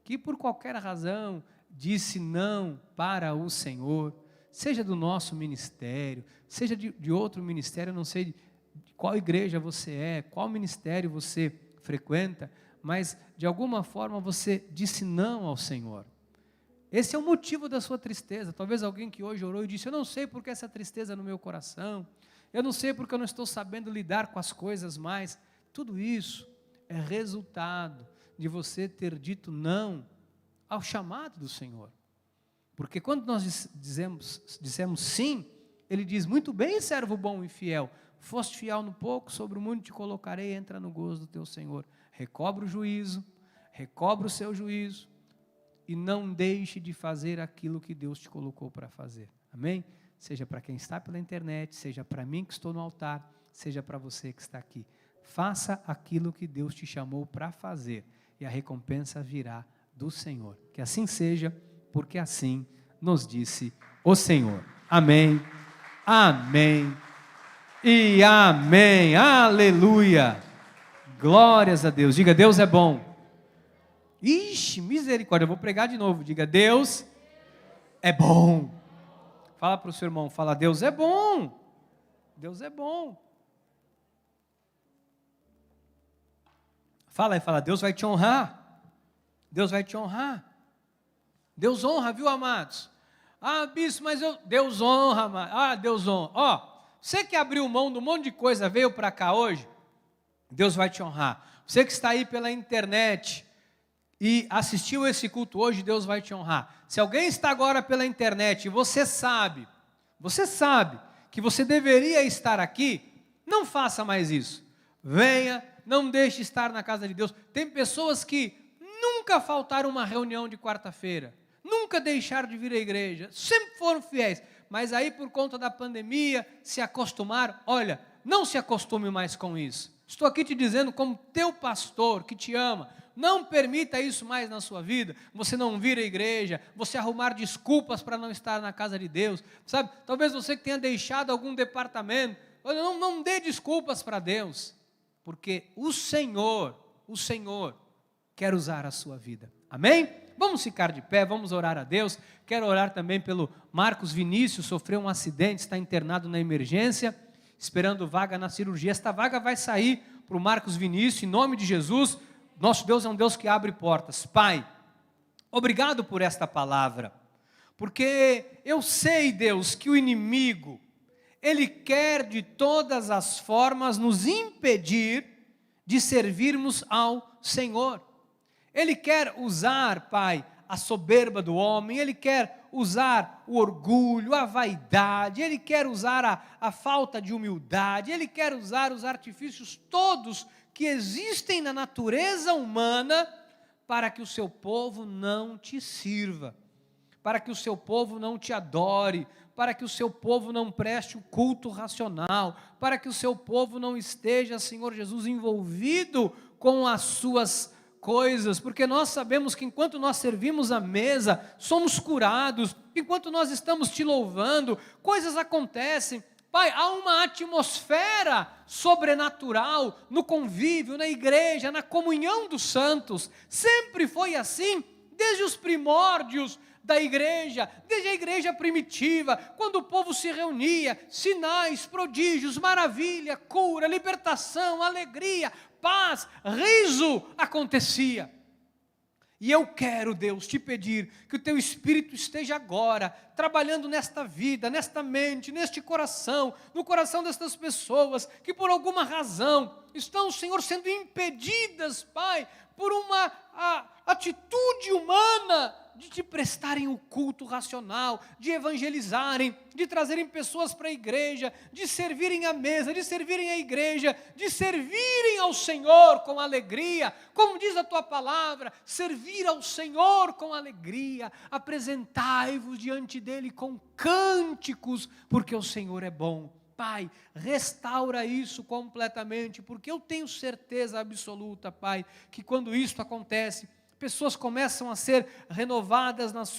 que por qualquer razão disse não para o Senhor, seja do nosso ministério, seja de outro ministério, eu não sei de qual igreja você é, qual ministério você frequenta, mas de alguma forma você disse não ao Senhor. Esse é o motivo da sua tristeza. Talvez alguém que hoje orou e disse: eu não sei porque essa tristeza no meu coração, eu não sei porque eu não estou sabendo lidar com as coisas mais. Tudo isso é resultado de você ter dito não ao chamado do Senhor. Porque quando nós dissemos sim, Ele diz: muito bem, servo bom e fiel, foste fiel no pouco, sobre o muito te colocarei, entra no gozo do teu Senhor. Recobra o juízo, recobra o seu juízo, e não deixe de fazer aquilo que Deus te colocou para fazer. Amém? Seja para quem está pela internet, seja para mim que estou no altar, seja para você que está aqui. faça aquilo que Deus te chamou para fazer, e a recompensa virá do Senhor. Que assim seja, porque assim nos disse o Senhor. Amém, amém e amém. Aleluia. Glórias a Deus. Diga, Deus é bom. Ixi, misericórdia, eu vou pregar de novo. Diga, Deus é bom. Fala para o seu irmão, fala, Deus é bom. Deus é bom. Fala aí, fala, Deus vai te honrar. Deus vai te honrar. Deus honra, viu, amados? Ah, bispo, mas Deus honra, amados. Ah, Deus honra. Ó, você que abriu mão de um monte de coisa, veio para cá hoje, Deus vai te honrar. Você que está aí pela internet e assistiu esse culto hoje, Deus vai te honrar. Se alguém está agora pela internet e você sabe que você deveria estar aqui, não faça mais isso. Venha, não deixe de estar na casa de Deus. Tem pessoas que nunca faltaram uma reunião de quarta-feira, nunca deixaram de vir à igreja, sempre foram fiéis, mas aí por conta da pandemia se acostumaram. Olha, não se acostume mais com isso. Estou aqui te dizendo como teu pastor que te ama, não permita isso mais na sua vida, você não vir à igreja, você arrumar desculpas para não estar na casa de Deus, sabe? Talvez você que tenha deixado algum departamento, não dê desculpas para Deus, porque o Senhor quer usar a sua vida, amém? Vamos ficar de pé, vamos orar a Deus. Quero orar também pelo Marcos Vinícius, sofreu um acidente, está internado na emergência, esperando vaga na cirurgia. Esta vaga vai sair para o Marcos Vinícius, em nome de Jesus. Nosso Deus é um Deus que abre portas. Pai, obrigado por esta palavra, porque eu sei, Deus, que o inimigo, ele quer de todas as formas nos impedir de servirmos ao Senhor. Ele quer usar, Pai, a soberba do homem, ele quer usar o orgulho, a vaidade, ele quer usar a falta de humildade, ele quer usar os artifícios todos que existem na natureza humana para que o seu povo não te sirva, para que o seu povo não te adore, para que o seu povo não preste o culto racional, para que o seu povo não esteja, Senhor Jesus, envolvido com as suas coisas, porque nós sabemos que enquanto nós servimos a mesa, somos curados, enquanto nós estamos te louvando, coisas acontecem. Pai, há uma atmosfera sobrenatural no convívio, na igreja, na comunhão dos santos. Sempre foi assim, desde os primórdios da igreja, desde a igreja primitiva, quando o povo se reunia, sinais, prodígios, maravilha, cura, libertação, alegria, paz, riso acontecia. E eu quero, Deus, te pedir que o teu Espírito esteja agora trabalhando nesta vida, nesta mente, neste coração, no coração destas pessoas que por alguma razão estão, Senhor, sendo impedidas, Pai, por uma atitude humana de te prestarem o culto racional, de evangelizarem, de trazerem pessoas para a igreja, de servirem à mesa, de servirem à igreja, de servirem ao Senhor com alegria, como diz a tua palavra, servir ao Senhor com alegria, apresentai-vos diante dele com cânticos, porque o Senhor é bom. Pai, restaura isso completamente, porque eu tenho certeza absoluta, Pai, que quando isso acontece, pessoas começam a ser renovadas nas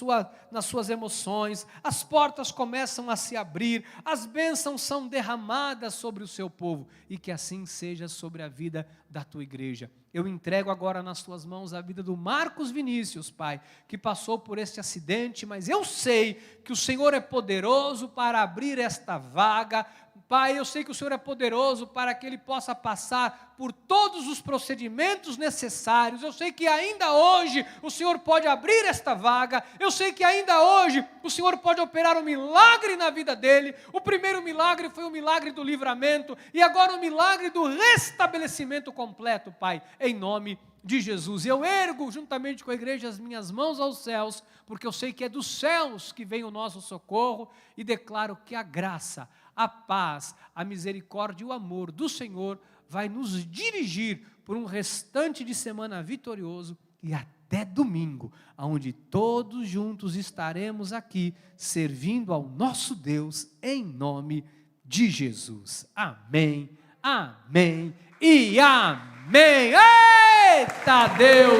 suas emoções, as portas começam a se abrir, as bênçãos são derramadas sobre o seu povo, e que assim seja sobre a vida da tua igreja. Eu entrego agora nas tuas mãos a vida do Marcos Vinícius, Pai, que passou por este acidente, mas eu sei que o Senhor é poderoso para abrir esta vaga. Pai, eu sei que o Senhor é poderoso para que ele possa passar por todos os procedimentos necessários. Eu sei que ainda hoje o Senhor pode abrir esta vaga. Eu sei que ainda hoje o Senhor pode operar um milagre na vida dele. O primeiro milagre foi o milagre do livramento e agora o milagre do restabelecimento completo, Pai, em nome de Jesus. Eu ergo juntamente com a igreja as minhas mãos aos céus, porque eu sei que é dos céus que vem o nosso socorro, e declaro que a graça, a paz, a misericórdia e o amor do Senhor vai nos dirigir por um restante de semana vitorioso e até domingo, onde todos juntos estaremos aqui servindo ao nosso Deus em nome de Jesus. Amém, amém e amém. Eita Deus!